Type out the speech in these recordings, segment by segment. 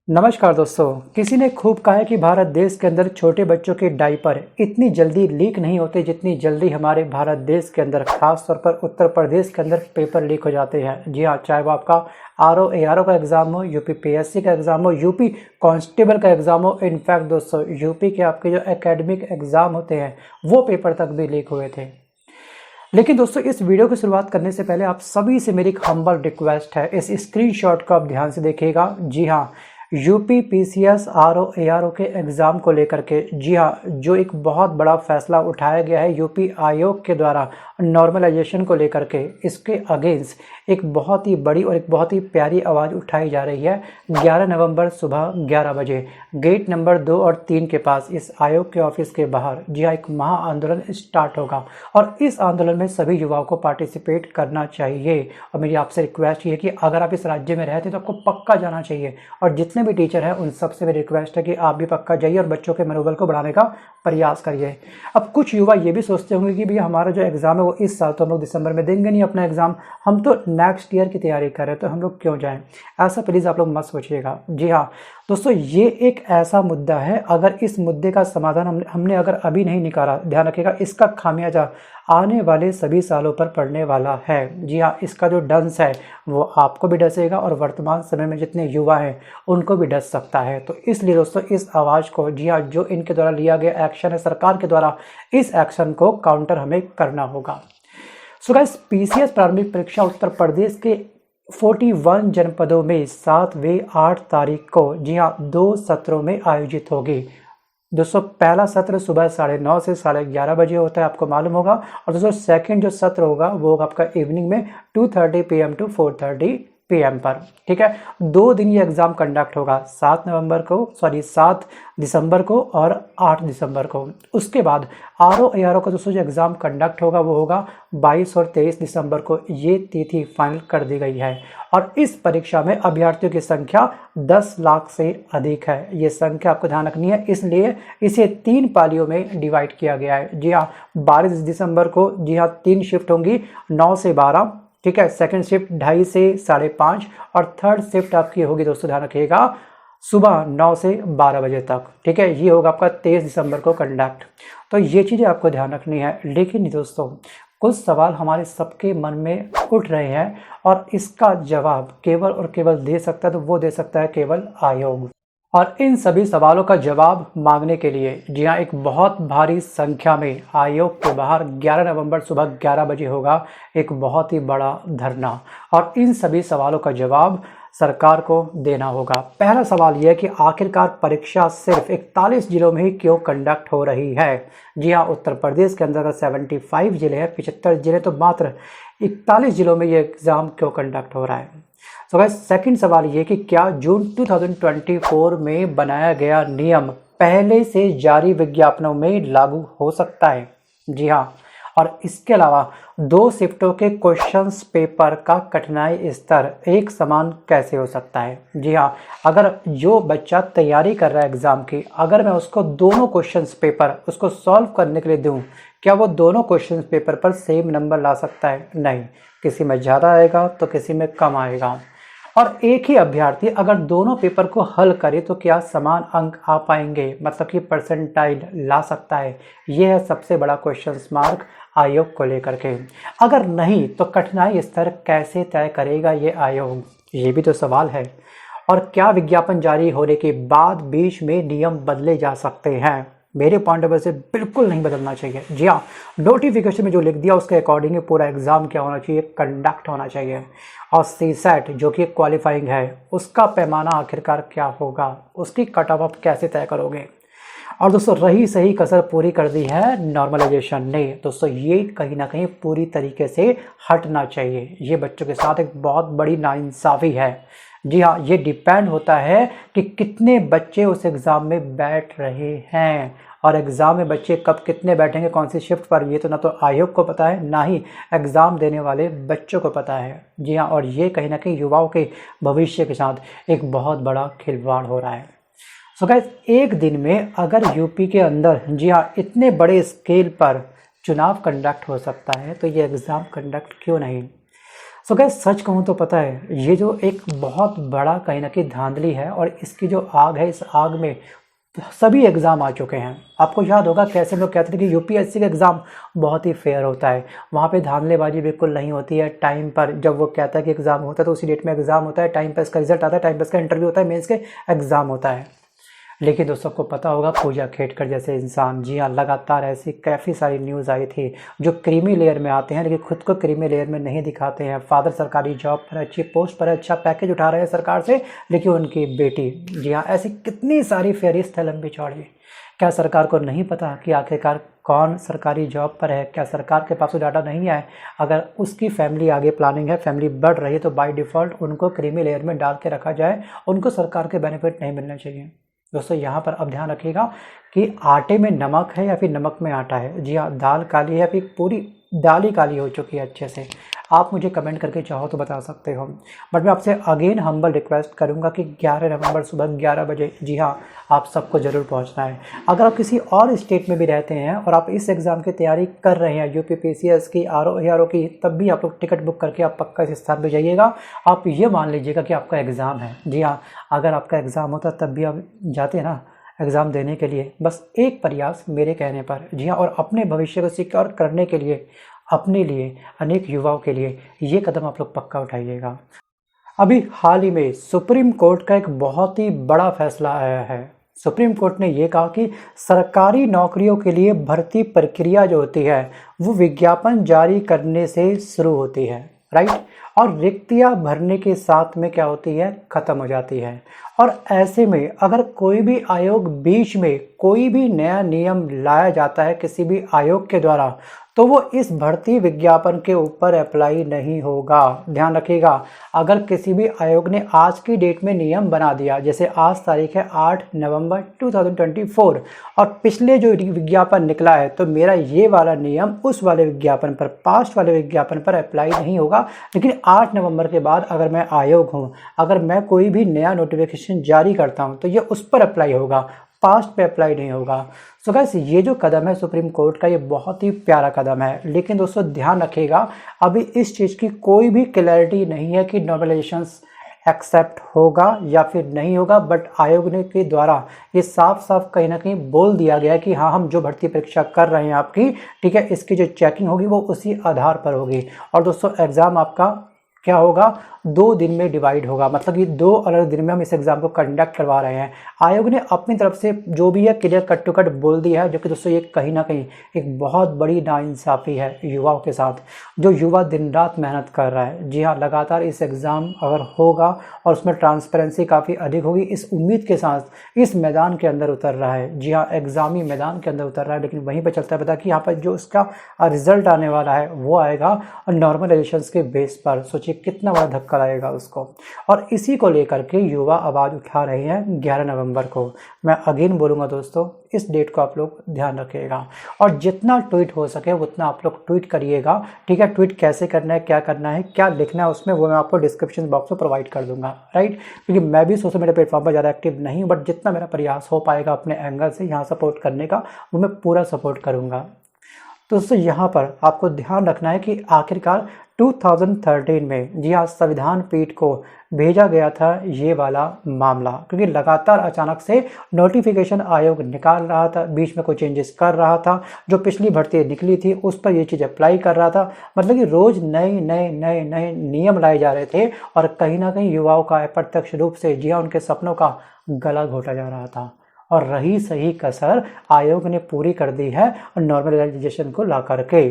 नमस्कार दोस्तों। किसी ने खूब कहा है कि भारत देश के अंदर छोटे बच्चों के डायपर इतनी जल्दी लीक नहीं होते जितनी जल्दी हमारे भारत देश के अंदर खास तौर पर उत्तर प्रदेश के अंदर पेपर लीक हो जाते हैं। जी हाँ, चाहे वो आपका आरओ एआरओ का एग्ज़ाम हो, यूपी पीएससी का एग्ज़ाम हो, यूपी कांस्टेबल का एग्ज़ाम हो। इनफैक्ट दोस्तों, यूपी के आपके जो एकेडमिक एग्ज़ाम होते हैं वो पेपर तक भी लीक हुए थे। लेकिन दोस्तों, इस वीडियो की शुरुआत करने से पहले आप सभी से मेरी एक हम्बल रिक्वेस्ट है, इस स्क्रीनशॉट को आप ध्यान से देखिएगा। जी हाँ, यूपी पीसीएस आरओ एआरओ के एग्ज़ाम को लेकर के, जी हाँ, जो एक बहुत बड़ा फैसला उठाया गया है यूपी आयोग के द्वारा नॉर्मलाइजेशन को लेकर के, इसके अगेंस्ट एक बहुत ही बड़ी और एक बहुत ही प्यारी आवाज़ उठाई जा रही है। 11 नवंबर सुबह 11 बजे गेट नंबर 2 और 3 के पास इस आयोग के ऑफिस के बाहर, जी हाँ, एक महा आंदोलन स्टार्ट होगा और इस आंदोलन में सभी युवाओं को पार्टिसिपेट करना चाहिए। और मेरी आपसे रिक्वेस्ट ये है कि अगर आप इस राज्य में रहते तो आपको पक्का जाना चाहिए, और जितने भी टीचर हैं उन सबसे मेरी रिक्वेस्ट है कि आप भी पक्का जाइए और बच्चों के मनोबल को बढ़ाने का प्रयास करिए। अब कुछ युवा ये भी सोचते होंगे कि भैया हमारा जो एग्ज़ाम है वो इस साल तो हम लोग दिसंबर में देंगे नहीं अपना एग्ज़ाम, हम तो नेक्स्ट ईयर की तैयारी कर रहे हैं, तो हम लोग क्यों जाएं। ऐसा प्लीज़ आप लोग मत सोचिएगा। जी हाँ दोस्तों, ये एक ऐसा मुद्दा है, अगर इस मुद्दे का समाधान हमने अगर अभी नहीं निकाला, ध्यान रखिएगा, इसका खामियाजा आने वाले सभी सालों पर पड़ने वाला है। जी हाँ, इसका जो डंस है वो आपको भी डसेगा और वर्तमान समय में जितने युवा हैं उनको भी डस सकता है। तो इसलिए दोस्तों, इस आवाज़ को, जी हाँ, जो इनके द्वारा लिया गया एक्शन है सरकार के द्वारा, इस एक्शन को काउंटर हमें करना होगा। सो गाइस, पीसीएस प्रारंभिक परीक्षा उत्तर प्रदेश के 41 जनपदों में 7 व 8 तारीख को, जी हाँ, 2 सत्रों में आयोजित होगी। दोस्तों, पहला सत्र सुबह 9:30 से 11:30 बजे होता है, आपको मालूम होगा। और दोस्तों, सेकंड जो सत्र होगा वो होगा आपका इवनिंग में 2:30 PM टू 4:30 PM पर। ठीक है, 2 दिन ये एग्ज़ाम कंडक्ट होगा, 7 दिसंबर को और 8 दिसंबर को। उसके बाद आरओ एआरओ का दोस्तों जो एग्ज़ाम कंडक्ट होगा वो होगा 22 और 23 दिसंबर को। ये तिथि फाइनल कर दी गई है और इस परीक्षा में अभ्यर्थियों की संख्या 10 लाख से अधिक है। ये संख्या आपको ध्यान रखनी है, इसलिए इसे 3 पालियों में डिवाइड किया गया है। जी हाँ, 12 दिसंबर को, जी हाँ, 3 शिफ्ट होंगी, 9 से 12। ठीक है, सेकंड शिफ्ट 2:30 से 5:30 और थर्ड शिफ्ट आपकी होगी दोस्तों, ध्यान रखिएगा, सुबह 9 से 12 बजे तक। ठीक है, ये होगा आपका 23 दिसंबर को कंडक्ट। तो ये चीज़ें आपको ध्यान रखनी है। लेकिन दोस्तों, कुछ सवाल हमारे सबके मन में उठ रहे हैं और इसका जवाब केवल और केवल दे सकता है, तो वो दे सकता है केवल आयोग। और इन सभी सवालों का जवाब मांगने के लिए, जी हाँ, एक बहुत भारी संख्या में आयोग के बाहर 11 नवंबर सुबह 11 बजे होगा एक बहुत ही बड़ा धरना, और इन सभी सवालों का जवाब सरकार को देना होगा। पहला सवाल यह है कि आखिरकार परीक्षा सिर्फ 41 जिलों में ही क्यों कंडक्ट हो रही है। जी हाँ, उत्तर प्रदेश के अंदर 75 जिले हैं, 75 जिले, तो मात्र 41 जिलों में ये एग्ज़ाम क्यों कंडक्ट हो रहा है। सो गाइस, सेकंड सवाल ये कि क्या जून 2024 में बनाया गया नियम पहले से जारी विज्ञापनों में लागू हो सकता है। जी हाँ, और इसके अलावा 2 शिफ्टों के क्वेश्चंस पेपर का कठिनाई स्तर एक समान कैसे हो सकता है। जी हाँ, अगर जो बच्चा तैयारी कर रहा है एग्ज़ाम की, अगर मैं उसको दोनों क्वेश्चंस पेपर उसको सॉल्व करने के लिए दूं, क्या वो दोनों क्वेश्चंस पेपर पर सेम नंबर ला सकता है? नहीं, किसी में ज़्यादा आएगा तो किसी में कम आएगा। और एक ही अभ्यर्थी अगर दोनों पेपर को हल करे तो क्या समान अंक आ पाएंगे, मतलब कि परसेंटाइल ला सकता है? यह है सबसे बड़ा क्वेश्चन मार्क आयोग को लेकर के। अगर नहीं तो कठिनाई स्तर कैसे तय करेगा ये आयोग, ये भी तो सवाल है। और क्या विज्ञापन जारी होने के बाद बीच में नियम बदले जा सकते हैं? मेरे पॉइंट ऑफ व्यू से बिल्कुल नहीं बदलना चाहिए। जी हाँ, नोटिफिकेशन में जो लिख दिया उसके अकॉर्डिंग पूरा एग्जाम क्या होना चाहिए, कंडक्ट होना चाहिए। और सीसेट जो कि क्वालिफाइंग है, उसका पैमाना आखिरकार क्या होगा, उसकी कट ऑफ आप कैसे तय करोगे। और दोस्तों, रही सही कसर पूरी कर दी है नॉर्मलाइजेशन ने। दोस्तों, ये कहीं ना कहीं पूरी तरीके से हटना चाहिए। ये बच्चों के साथ एक बहुत बड़ी नाइंसाफ़ी है। जी हाँ, ये डिपेंड होता है कि कितने बच्चे उस एग्ज़ाम में बैठ रहे हैं, और एग्ज़ाम में बच्चे कब कितने बैठेंगे कौन सी शिफ्ट पर, ये तो ना तो आयोग को पता है ना ही एग्ज़ाम देने वाले बच्चों को पता है। जी हाँ, और ये कहीं ना कहीं युवाओं के भविष्य के साथ एक बहुत बड़ा खिलवाड़ हो रहा है। सो गाइस, एक दिन में अगर यूपी के अंदर, जी हाँ, इतने बड़े स्केल पर चुनाव कंडक्ट हो सकता है तो ये एग्ज़ाम कंडक्ट क्यों नहीं। सो गाइस सच कहूँ तो पता है ये जो एक बहुत बड़ा कहीं ना कहीं धांधली है, और इसकी जो आग है, इस आग में सभी एग्ज़ाम आ चुके हैं। आपको याद होगा कैसे लोग कहते थे कि यूपीएससी का एग्ज़ाम बहुत ही फेयर होता है, वहाँ पे धांधलेबाजी बिल्कुल नहीं होती है। टाइम पर जब वो कहता है कि एग्ज़ाम होता है तो उसी डेट में एग्ज़ाम होता है, टाइम पर इसका रिजल्ट आता है, टाइम पर इसका इंटरव्यू होता है, मेंस के एग्ज़ाम होता है। लेकिन दोस्तों को पता होगा पूजा खेटकर जैसे इंसान, जी हाँ, लगातार ऐसी काफ़ी सारी न्यूज़ आई थी जो क्रीमी लेयर में आते हैं लेकिन खुद को क्रीमी लेयर में नहीं दिखाते हैं। फादर सरकारी जॉब पर, अच्छी पोस्ट पर, अच्छा पैकेज उठा रहे हैं सरकार से, लेकिन उनकी बेटी, जी हाँ, ऐसी कितनी सारी फहरिस्त है लंबी चौड़ी। क्या सरकार को नहीं पता कि आखिरकार कौन सरकारी जॉब पर है? क्या सरकार के पास वो डाटा नहीं है? अगर उसकी फैमिली आगे प्लानिंग है, फैमिली बढ़ रही है, तो बाय डिफ़ॉल्ट उनको क्रीमी लेयर में डाल के रखा जाए, उनको सरकार के बेनिफिट नहीं मिलने चाहिए। दोस्तों यहाँ पर अब ध्यान रखिएगा कि आटे में नमक है या फिर नमक में आटा है। जी हाँ, दाल काली है या फिर पूरी दाल ही काली हो चुकी है अच्छे से। आप मुझे कमेंट करके चाहो तो बता सकते हो, बट मैं आपसे अगेन हम्बल रिक्वेस्ट करूंगा कि 11 नवंबर सुबह 11 बजे, जी हाँ, आप सबको ज़रूर पहुंचना है। अगर आप किसी और स्टेट में भी रहते हैं और आप इस एग्ज़ाम की तैयारी कर रहे हैं, यूपीपीसीएस की, आरओ की, तब भी आप लोग टिकट बुक करके आप पक्का इस स्थान पर जाइएगा। आप ये मान लीजिएगा कि आपका एग्ज़ाम है। जी हाँ, अगर आपका एग्ज़ाम होता तब भी आप जाते ना एग्ज़ाम देने के लिए, बस एक प्रयास मेरे कहने पर। जी हाँ, और अपने भविष्य को सिक्योर करने के लिए, अपने लिए, अनेक युवाओं के लिए ये कदम आप लोग पक्का उठाइएगा। अभी हाल ही में सुप्रीम कोर्ट का एक बहुत ही बड़ा फैसला आया है। सुप्रीम कोर्ट ने ये कहा कि सरकारी नौकरियों के लिए भर्ती प्रक्रिया जो होती है वो विज्ञापन जारी करने से शुरू होती है, राइट, और रिक्तियां भरने के साथ में क्या होती है, ख़त्म हो जाती है। और ऐसे में अगर कोई भी आयोग बीच में कोई भी नया नियम लाया जाता है किसी भी आयोग के द्वारा, तो वो इस भर्ती विज्ञापन के ऊपर अप्लाई नहीं होगा। ध्यान रखिएगा, अगर किसी भी आयोग ने आज की डेट में नियम बना दिया, जैसे आज तारीख है 8 नवंबर 2024, और पिछले जो विज्ञापन निकला है, तो मेरा ये वाला नियम उस वाले विज्ञापन पर, पास्ट वाले विज्ञापन पर अप्लाई नहीं होगा। लेकिन 8 नवंबर के बाद अगर मैं आयोग हूँ, अगर मैं कोई भी नया नोटिफिकेशन जारी करता हूँ, तो ये उस पर अप्लाई होगा, पास्ट पे अप्लाई नहीं होगा। सो गाइस ये जो कदम है सुप्रीम कोर्ट का, ये बहुत ही प्यारा कदम है। लेकिन दोस्तों ध्यान रखिएगा, अभी इस चीज़ की कोई भी क्लैरिटी नहीं है कि नॉर्मलाइजेशंस एक्सेप्ट होगा या फिर नहीं होगा। बट आयोग ने के द्वारा ये साफ साफ कहीं ना कहीं बोल दिया गया है कि हाँ, हम जो भर्ती परीक्षा कर रहे हैं आपकी, ठीक है, इसकी जो चेकिंग होगी वो उसी आधार पर होगी। और दोस्तों एग्ज़ाम आपका क्या होगा, 2 दिन में डिवाइड होगा, मतलब ये 2 अलग दिन में हम इस एग्ज़ाम को कंडक्ट करवा रहे हैं। आयोग ने अपनी तरफ से जो भी है क्लियर कट टू कट बोल दिया है, जो कि दोस्तों ये कहीं ना कहीं एक बहुत बड़ी नाइंसाफ़ी है युवाओं के साथ, जो युवा दिन रात मेहनत कर रहा है। जी हाँ, लगातार इस एग्ज़ाम अगर होगा और उसमें ट्रांसपेरेंसी काफ़ी अधिक होगी, इस उम्मीद के साथ इस मैदान के अंदर उतर रहा है। जी हाँ, एग्ज़ामी मैदान के अंदर उतर रहा है, लेकिन वहीं पर चलता है पता कि यहाँ पर जो इसका रिजल्ट आने वाला है वो आएगा और नॉर्मलाइजेशंस के बेस पर। सोचिए कितना बड़ा धक्का लगेगा उसको। और इसी को लेकर के युवा आवाज़ उठा रहे हैं 11 नवंबर को। मैं अगेन बोलूँगा दोस्तों, इस डेट को आप लोग ध्यान रखिएगा, और जितना ट्वीट हो सके उतना आप लोग ट्वीट करिएगा, ठीक है। ट्वीट कैसे करना है, क्या करना है, क्या लिखना है उसमें, वो मैं आपको डिस्क्रिप्शन बॉक्स में प्रोवाइड कर दूंगा, राइट। क्योंकि मैं भी सोशल मीडिया प्लेटफॉर्म पर ज़्यादा एक्टिव नहीं हूँ, बट जितना मेरा प्रयास हो पाएगा अपने एंगल से यहाँ सपोर्ट करने का, वो मैं पूरा सपोर्ट करूँगा। तो दोस्तों यहाँ पर आपको ध्यान रखना है कि आखिरकार 2013 में, जी हाँ, संविधान पीठ को भेजा गया था ये वाला मामला, क्योंकि लगातार अचानक से नोटिफिकेशन आयोग निकाल रहा था, बीच में कोई चेंजेस कर रहा था, जो पिछली भर्ती निकली थी उस पर ये चीज़ अप्लाई कर रहा था। मतलब कि रोज़ नए नए नए नए नियम लाए जा रहे थे, और कहीं ना कहीं युवाओं का अप्रत्यक्ष रूप से, जी हाँ, उनके सपनों का गला घोटा जा रहा था। और रही सही कसर आयोग ने पूरी कर दी है और नॉर्मलाइजेशन को ला करके।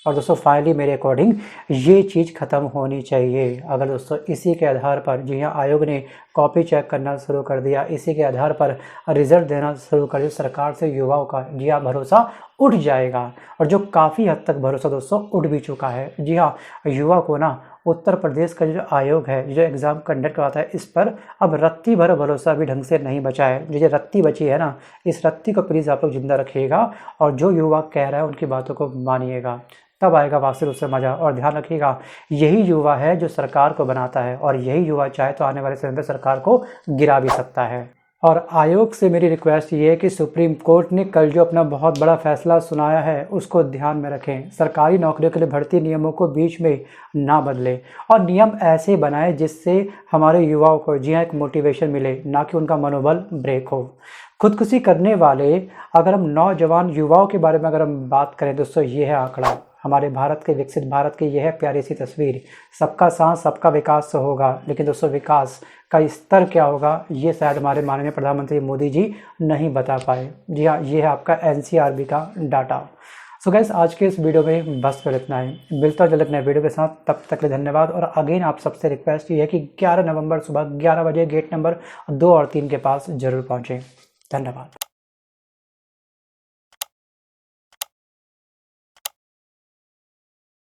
और दोस्तों फाइनली मेरे अकॉर्डिंग ये चीज़ ख़त्म होनी चाहिए। अगर दोस्तों इसी के आधार पर, जी हाँ, आयोग ने कॉपी चेक करना शुरू कर दिया, इसी के आधार पर रिजल्ट देना शुरू कर दिया, सरकार से युवाओं का, जी हाँ, भरोसा उठ जाएगा। और जो काफ़ी हद तक भरोसा दोस्तों उठ भी चुका है। जी हाँ, युवा को ना उत्तर प्रदेश का जो आयोग है, जो एग्ज़ाम कंडक्ट करवाता है, इस पर अब रत्ती भर भरोसा भी ढंग से नहीं बचा है। जो रत्ती बची है ना, इस रत्ती को प्लीज़ आप लोग जिंदा रखिएगा, और जो युवा कह रहा है उनकी बातों को मानिएगा, तब आएगा वास्तव उससे मज़ा। और ध्यान रखिएगा, यही युवा है जो सरकार को बनाता है, और यही युवा चाहे तो आने वाले समय में सरकार को गिरा भी सकता है। और आयोग से मेरी रिक्वेस्ट ये है कि सुप्रीम कोर्ट ने कल जो अपना बहुत बड़ा फैसला सुनाया है उसको ध्यान में रखें। सरकारी नौकरियों के लिए भर्ती नियमों को बीच में ना बदलें और नियम ऐसे बनाएं जिससे हमारे युवाओं को जी हाँ एक मोटिवेशन मिले, ना कि उनका मनोबल ब्रेक हो। खुदकुशी करने वाले अगर हम नौजवान युवाओं के बारे में अगर हम बात करें दोस्तों, ये है आंकड़ा। हमारे भारत के विकसित भारत की यह है प्यारी सी तस्वीर। सबका साथ सबका विकास तो होगा, लेकिन दोस्तों विकास का स्तर क्या होगा ये शायद हमारे माननीय प्रधानमंत्री मोदी जी नहीं बता पाए। जी हाँ, ये है आपका NCRB का डाटा। सो गाइस, आज के इस वीडियो में बस कर इतना ही। मिलता जल्द नए वीडियो के साथ, तब तक के लिए धन्यवाद। और अगेन आप सबसे रिक्वेस्ट ये है कि 11 नवंबर सुबह 11 बजे गेट नंबर 2 और 3 के पास जरूर पहुँचें। धन्यवाद।